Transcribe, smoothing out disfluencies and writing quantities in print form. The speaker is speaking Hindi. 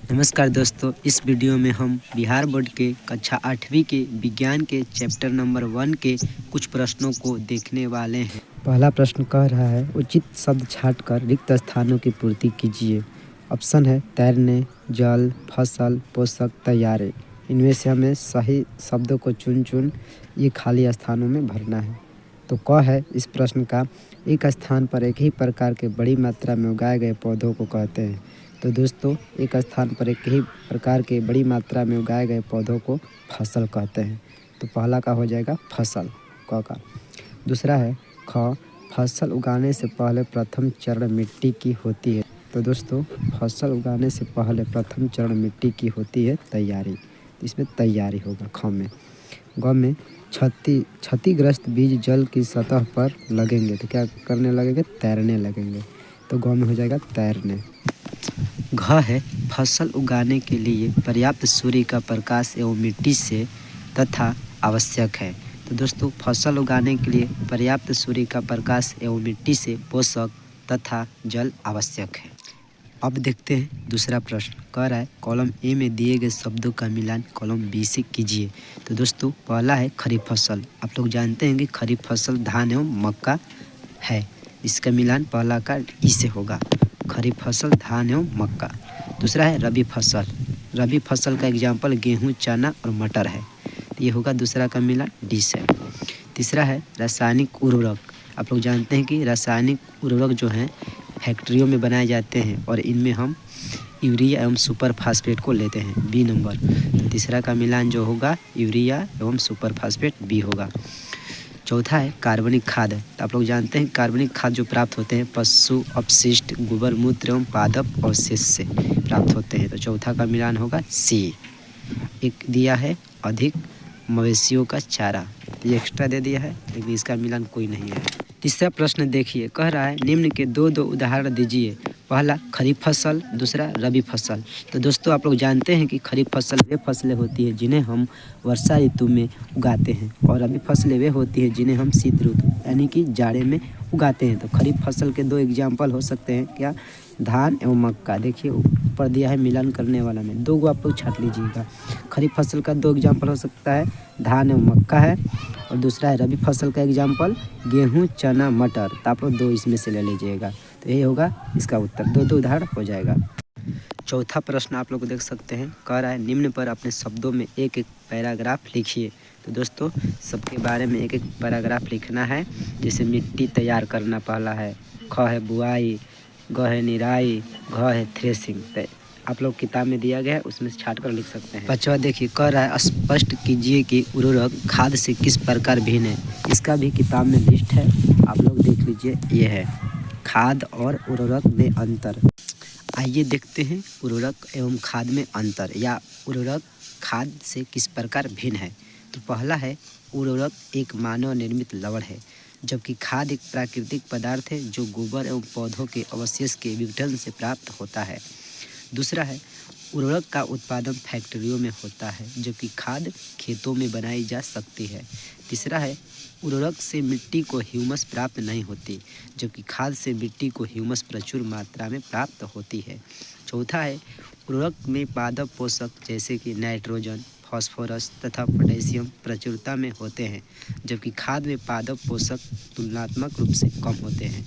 नमस्कार दोस्तों, इस वीडियो में हम बिहार बोर्ड के कक्षा 8वीं के विज्ञान के चैप्टर नंबर 1 के कुछ प्रश्नों को देखने वाले हैं। पहला प्रश्न कह रहा है, उचित शब्द छांटकर रिक्त स्थानों की पूर्ति कीजिए। ऑप्शन है तैरने, जल, फसल, पोषक, तैयारी। इनमें से हमें सही शब्दों को चुन ये खाली स्थानों में भरना है। तो क है इस प्रश्न का, एक स्थान पर एक ही प्रकार के बड़ी मात्रा में उगाए गए पौधों को कहते हैं। तो दोस्तों, एक स्थान पर एक ही प्रकार के बड़ी मात्रा में उगाए गए पौधों को फसल कहते हैं। तो पहला का हो जाएगा फसल, क का। दूसरा है ख, फसल उगाने से पहले प्रथम चरण मिट्टी की होती है। तो दोस्तों, फसल उगाने से पहले प्रथम चरण मिट्टी की होती है तैयारी। इसमें तैयारी होगा ख में। ग में क्षतिग्रस्त बीज जल की सतह पर लगेंगे तो क्या करने लगेंगे? तैरने लगेंगे। तो ग में हो जाएगा तैरने। घ है फसल उगाने के लिए पर्याप्त सूर्य का प्रकाश एवं मिट्टी से तथा आवश्यक है। तो दोस्तों, फसल उगाने के लिए पर्याप्त सूर्य का प्रकाश एवं मिट्टी से पोषक तथा जल आवश्यक है। अब देखते हैं दूसरा प्रश्न। कह रहा है कॉलम ए में दिए गए शब्दों का मिलान कॉलम बी से कीजिए। तो दोस्तों, पहला है खरीफ फसल। आप लोग जानते हैं कि खरीफ फसल धान एवं मक्का है। इसका मिलान पहला का ई से होगा, खरीफ फसल धान एवं मक्का। दूसरा है रबी फसल। रबी फसल का एग्जाम्पल गेहूँ, चना और मटर है। तो ये होगा दूसरा का मिलान डी से। तीसरा है रासायनिक उर्वरक। आप लोग जानते हैं कि रासायनिक उर्वरक जो हैं फैक्ट्रियों में बनाए जाते हैं और इनमें हम यूरिया एवं सुपर फास्फेट को लेते हैं, बी नंबर। तो तीसरा का मिलान जो होगा यूरिया एवं सुपर फास्फेट, बी होगा। चौथा है कार्बनिक खाद। तो आप लोग जानते हैं कार्बनिक खाद जो प्राप्त होते हैं पशु अपशिष्ट, गोबर मूत्र एवं पादप अवशेष से प्राप्त होते हैं। तो चौथा का मिलान होगा सी। एक दिया है अधिक मवेशियों का चारा, ये एक्स्ट्रा दे दिया है लेकिन इसका मिलान कोई नहीं है। तीसरा प्रश्न देखिए, कह रहा है निम्न के दो उदाहरण दीजिए। पहला खरीफ फसल, दूसरा रबी फसल। तो दोस्तों, आप लोग जानते हैं कि खरीफ फसल वे फसलें होती है जिन्हें हम वर्षा ऋतु में उगाते हैं और रबी फसलें वे होती है जिन्हें हम शीत ऋतु यानी कि जाड़े में उगाते हैं। तो खरीफ फसल के दो एग्जाम्पल हो सकते हैं क्या? धान एवं मक्का। देखिए ऊपर दिया है मिलान करने वाला में, दो आप लोग छाट लीजिएगा। खरीफ फसल का दो एग्जाम्पल हो सकता है धान एवं मक्का है, और दूसरा है रबी फसल का एग्जाम्पल गेहूँ, चना, मटर। तो आप लोग दो इसमें से ले लीजिएगा। तो यही होगा इसका उत्तर, दो उदाहरण हो जाएगा। चौथा प्रश्न आप लोग देख सकते हैं, कह रहा है निम्न पर अपने शब्दों में एक एक पैराग्राफ लिखिए। तो दोस्तों, सबके बारे में एक एक पैराग्राफ लिखना है। जैसे मिट्टी तैयार करना पहला है, ख है बुआई, ग है निराई, घ है थ्रेसिंग। आप लोग किताब में दिया गया है उसमें से छाट कर लिख सकते हैं। पांचवा देखिए, कह रहा है स्पष्ट कीजिए कि उर्वरक खाद से किस प्रकार भिन्न है। इसका भी किताब में लिस्ट है, आप लोग देख लीजिए। ये है खाद और उर्वरक में अंतर। आइए देखते हैं उर्वरक एवं खाद में अंतर, या उर्वरक खाद से किस प्रकार भिन्न है। तो पहला है उर्वरक एक मानव निर्मित लवण है, जबकि खाद एक प्राकृतिक पदार्थ है जो गोबर एवं पौधों के अवशेष के विघटन से प्राप्त होता है। दूसरा है उर्वरक का उत्पादन फैक्ट्रियों में होता है, जबकि खाद खेतों में बनाई जा सकती है। तीसरा है उर्वरक से मिट्टी को ह्यूमस प्राप्त नहीं होती, जबकि खाद से मिट्टी को ह्यूमस प्रचुर मात्रा में प्राप्त होती है। चौथा है उर्वरक में पादप पोषक जैसे कि नाइट्रोजन, फास्फोरस तथा पोटेशियम प्रचुरता में होते हैं, जबकि खाद में पादप पोषक तुलनात्मक रूप से कम होते हैं।